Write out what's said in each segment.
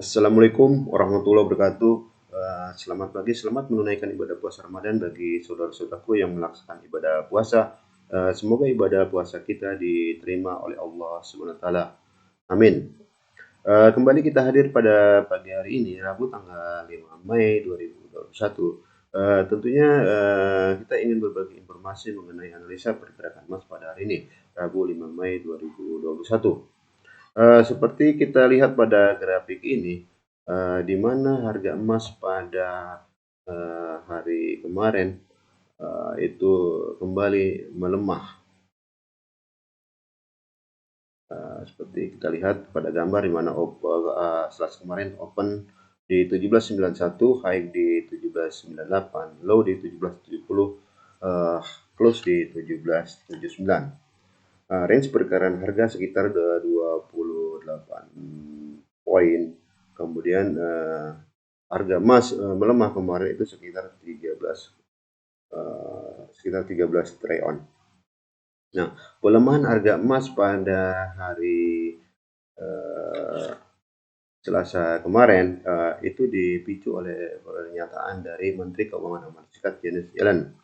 Assalamualaikum warahmatullahi wabarakatuh. Selamat pagi, selamat menunaikan ibadah puasa Ramadan bagi saudara-saudaraku yang melaksanakan ibadah puasa. Semoga ibadah puasa kita diterima oleh Allah Subhanahu wa taala. Amin. Kembali kita hadir pada pagi hari ini, Rabu tanggal 5 Mei 2021. Tentunya kita ingin berbagi informasi mengenai analisa pergerakan emas pada hari ini, Rabu 5 Mei 2021. Seperti kita lihat pada grafik ini, di mana harga emas pada hari kemarin itu kembali melemah. Seperti kita lihat pada gambar di mana Selasa kemarin open di 1791, high di 1798, low di 1770, close di 1779. Range pergerakan harga sekitar 28 poin. Kemudian harga emas melemah kemarin itu sekitar 13 triliun. Nah, pelemahan harga emas pada hari Selasa kemarin itu dipicu oleh pernyataan dari Menteri Keuangan Amerika Serikat Janet Yellen,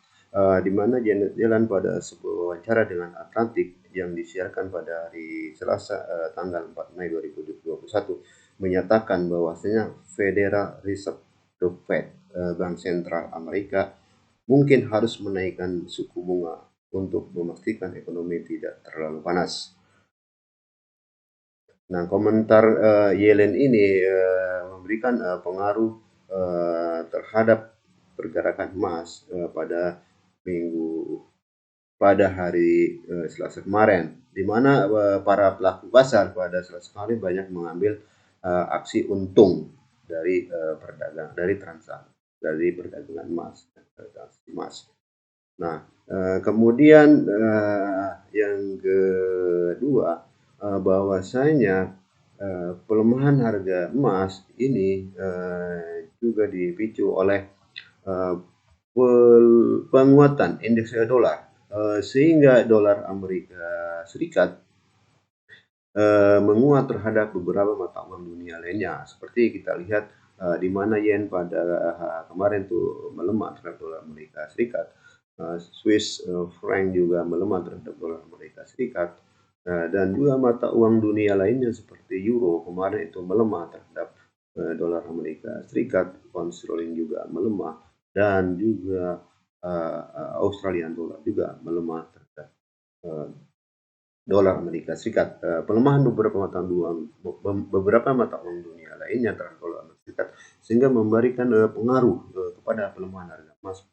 di mana Janet Yellen pada sebuah wawancara dengan Atlantik yang disiarkan pada hari Selasa tanggal 4 Mei 2021 menyatakan bahwasanya Federal Reserve the Fed, Bank Sentral Amerika mungkin harus menaikkan suku bunga untuk memastikan ekonomi tidak terlalu panas. Nah, komentar Yellen ini memberikan pengaruh terhadap pergerakan emas pada hari Selasa kemarin, di mana para pelaku pasar pada Selasa kemarin banyak mengambil aksi untung dari perdagangan emas, Nah, kemudian yang kedua, bahwasanya pelemahan harga emas ini juga dipicu oleh penguatan indeks dolar, sehingga dolar Amerika Serikat menguat terhadap beberapa mata uang dunia lainnya. Seperti kita lihat di mana yen pada kemarin tuh melemah terhadap dolar Amerika Serikat, Swiss franc juga melemah terhadap dolar Amerika Serikat, dan juga mata uang dunia lainnya seperti euro kemarin itu melemah terhadap dolar Amerika Serikat, pound sterling juga melemah, dan juga Australian dollar juga melemah terhadap dolar Amerika Serikat. Pelemahan beberapa mata uang dunia lainnya terhadap dolar Amerika Serikat sehingga memberikan pengaruh kepada pelemahan harga emas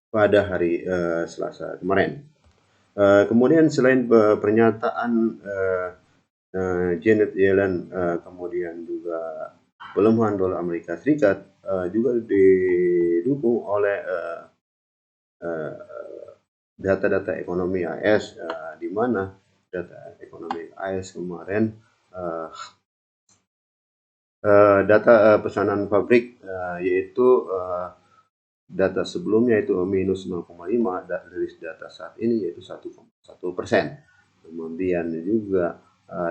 pada hari Selasa kemarin. Kemudian selain pernyataan Janet Yellen, kemudian juga pelemahan dolar Amerika Serikat juga didukung oleh data-data ekonomi AS, di mana data ekonomi AS kemarin data pesanan pabrik yaitu data sebelumnya itu minus 0,5, dari data saat ini yaitu 1,1%. Kemudian juga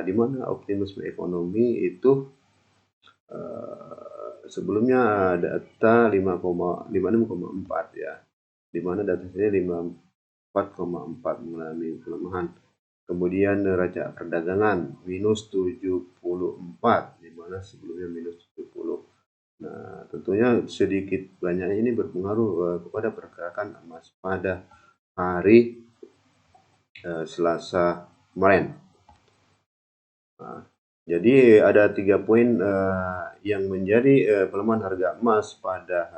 di mana optimisme ekonomi itu sebelumnya data 56,4 ya, di mana data ini 4,4 mengalami pelemahan. Kemudian neraca perdagangan minus 74, di mana sebelumnya minus 70. Nah, tentunya sedikit banyaknya ini berpengaruh kepada pergerakan emas pada hari Selasa kemarin. Nah, jadi ada 3 poin yang menjadi pelemahan harga emas pada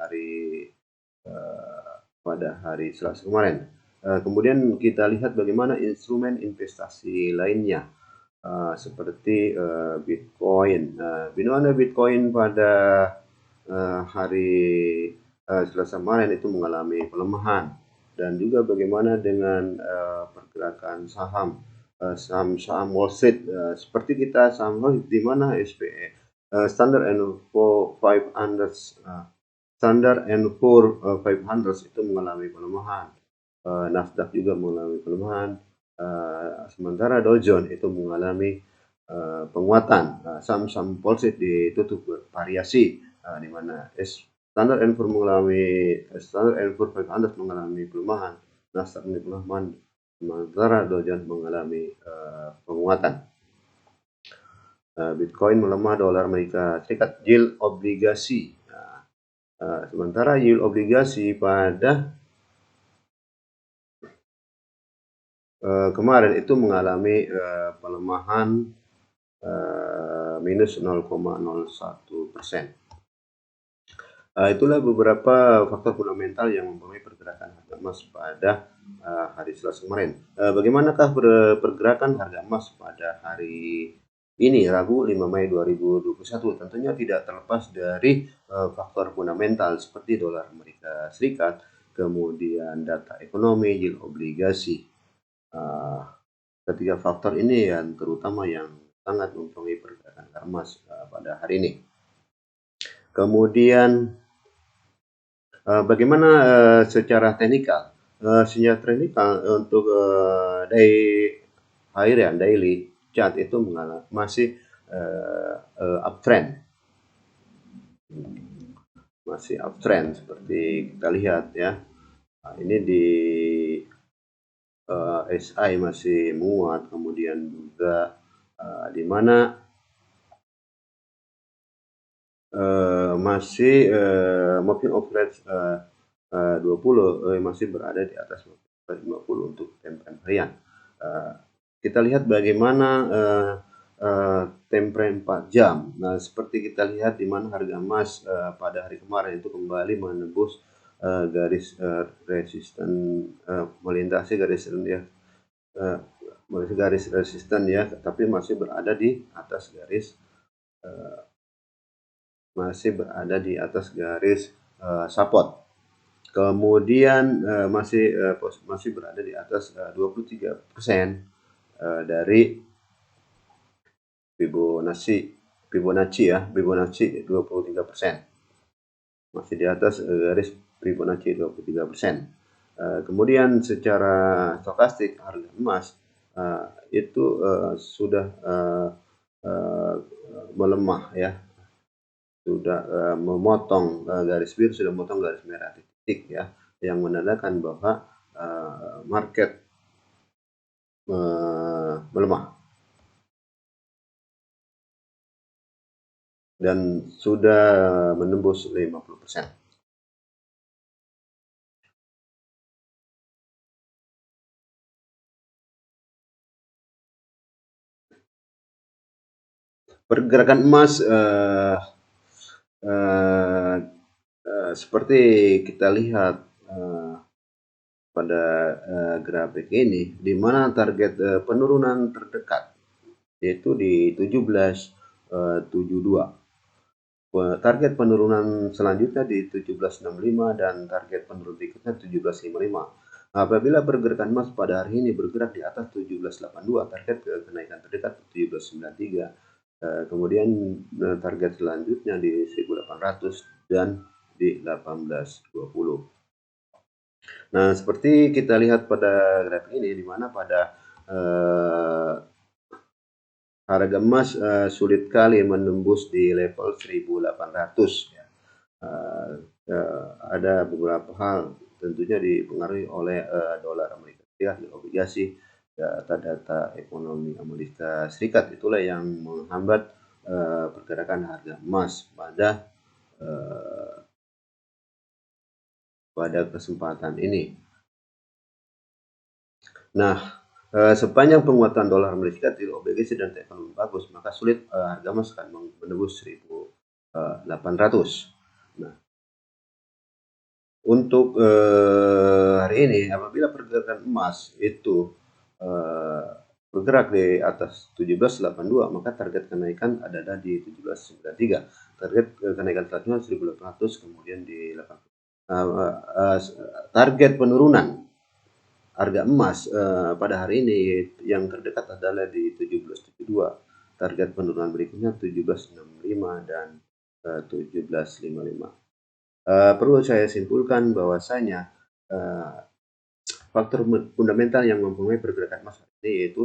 hari Selasa kemarin. Kemudian kita lihat bagaimana instrumen investasi lainnya seperti Bitcoin. Di mana Bitcoin pada hari Selasa kemarin itu mengalami pelemahan, dan juga bagaimana dengan pergerakan saham Wall Street, seperti kita saham di mana SPE Standard & Poor's 500 itu mengalami pelemahan, Nasdaq juga mengalami pelemahan, Sementara Dow Jones itu mengalami penguatan. Saham-saham Wall ditutup bervariasi, di mana Standard & Poor's mengalami pelemahan, Nasdaq mengalami pelemahan, sementara Dow Jones mengalami penguatan. Bitcoin melemah, dolar Amerika Serikat, yield obligasi. Sementara yield obligasi pada kemarin itu mengalami pelemahan minus 0,01%. Itulah beberapa faktor fundamental yang mempengaruhi pergerakan harga emas pada hari Selasa kemarin. Bagaimanakah pergerakan harga emas pada hari ini, Rabu 5 Mei 2021? Tentunya tidak terlepas dari faktor fundamental seperti dolar Amerika Serikat, kemudian data ekonomi, yield obligasi. Ketiga faktor ini yang terutama yang sangat mempengaruhi pergerakan harga emas pada hari ini. Kemudian bagaimana secara teknikal? Secara teknikal untuk daily chart itu masih uptrend, seperti kita lihat ya. Ini di SI masih menguat, kemudian juga di mana masih moving average 20 masih berada di atas 50 untuk time harian. Kita lihat bagaimana time frame 4 jam. Nah, seperti kita lihat di mana harga emas pada hari kemarin itu kembali menembus garis resisten, melintasi garis ya, garis resisten ya, tapi masih berada di atas garis support. Kemudian masih berada di atas 23% dari Fibonacci ya, 23%. Masih di atas garis Fibonacci 23%. Kemudian secara stokastik harga emas itu sudah melemah ya, sudah memotong garis biru, sudah memotong garis merah titik ya, yang menandakan bahwa market melemah dan sudah menembus 50%. Pergerakan emas seperti kita lihat pada grafik ini, di mana target penurunan terdekat yaitu di 1772. Target penurunan selanjutnya di 1765 dan target penurunan berikutnya 1755. Apabila pergerakan emas pada hari ini bergerak di atas 1782, target kenaikan terdekat 1793. Kemudian target selanjutnya di 1800 dan di 1820. Nah, seperti kita lihat pada grafik ini, di mana pada harga emas sulit kali menembus di level 1800 ya. Ada beberapa hal tentunya dipengaruhi oleh dolar Amerika Serikat, obligasi, data-data ekonomi Amerika Serikat. Itulah yang menghambat pergerakan harga emas pada kesempatan ini. Nah, sepanjang penguatan dolar Amerika Serikat, obligasi dan ekonomi bagus, maka sulit harga emas akan menembus 1800. Nah, untuk hari ini, apabila pergerakan emas itu bergerak di atas 1782, maka target kenaikan adalah di 1793. Target kenaikan selanjutnya 1800, kemudian di 800. Target penurunan harga emas pada hari ini yang terdekat adalah di 1772. Target penurunan berikutnya 1765 dan 1755. Perlu saya simpulkan bahwasanya faktor fundamental yang mempengaruhi pergerakan emas hari ini yaitu